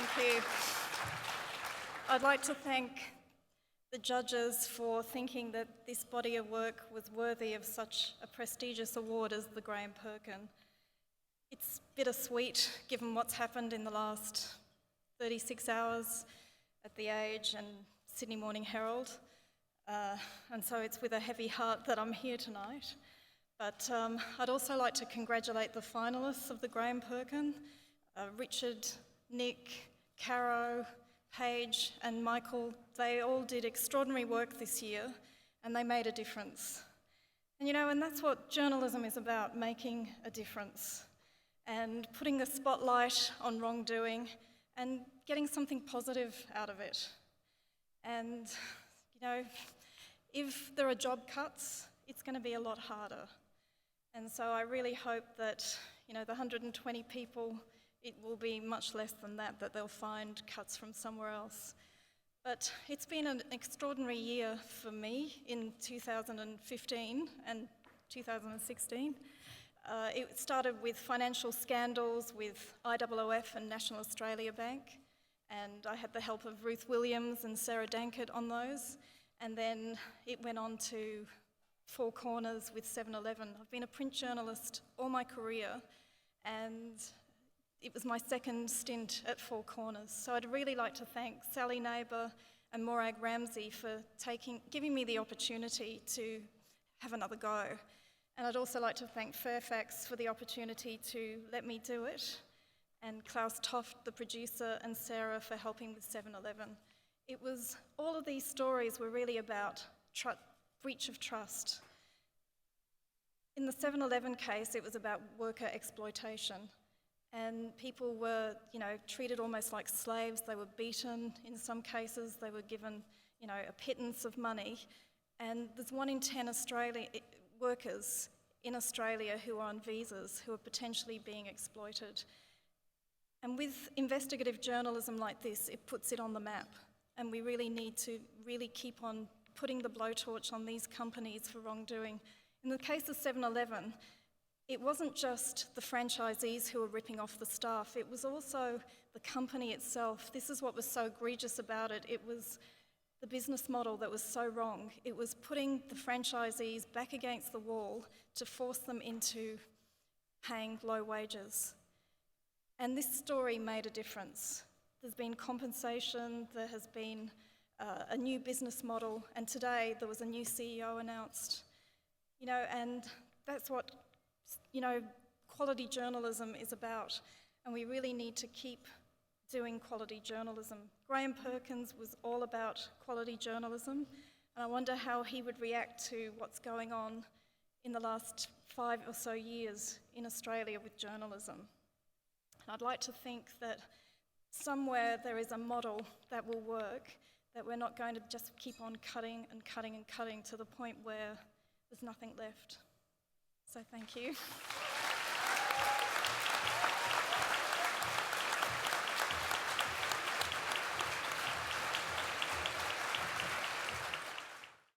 Thank you. I'd like to thank the judges for thinking that this body of work was worthy of such a prestigious award as the Graham Perkin. It's bittersweet given what's happened in the last 36 hours at The Age and Sydney Morning Herald, and so it's with a heavy heart that I'm here tonight. But I'd also like to congratulate the finalists of the Graham Perkin, Richard, Nick, Caro, Paige and Michael. They all did extraordinary work this year and they made a difference. And that's what journalism is about, making a difference and putting the spotlight on wrongdoing and getting something positive out of it. And, if there are job cuts, it's going to be a lot harder. And so I really hope that, the 120 people, it will be much less than that they'll find cuts from somewhere else. But it's been an extraordinary year for me in 2015 and 2016. It started with financial scandals with IOOF and National Australia Bank, and I had the help of Ruth Williams and Sarah Dankert on those. And then it went on to Four Corners with 7-Eleven. I've been a print journalist all my career, and it was my second stint at Four Corners. So I'd really like to thank Sally Neighbour and Morag Ramsey for giving me the opportunity to have another go. And I'd also like to thank Fairfax for the opportunity to let me do it, and Klaus Toft, the producer, and Sarah for helping with 7-Eleven. All of these stories were really about breach of trust. In the 7-Eleven case, it was about worker exploitation. And people were, treated almost like slaves. They were beaten in some cases. They were given, a pittance of money. And there's 1 in 10 workers in Australia who are on visas who are potentially being exploited. And with investigative journalism like this, it puts it on the map. And we really need to keep on putting the blowtorch on these companies for wrongdoing. In the case of 7-Eleven, it wasn't just the franchisees who were ripping off the staff, it was also the company itself. This is what was so egregious about it. It was the business model that was so wrong. It was putting the franchisees back against the wall to force them into paying low wages. And this story made a difference. There's been compensation, there has been a new business model, and today there was a new CEO announced. And that's what quality journalism is about, and we really need to keep doing quality journalism. Graham Perkins was all about quality journalism, and I wonder how he would react to what's going on in the last 5 or so years in Australia with journalism. And I'd like to think that somewhere there is a model that will work, that we're not going to just keep on cutting and cutting and cutting to the point where there's nothing left. So thank you.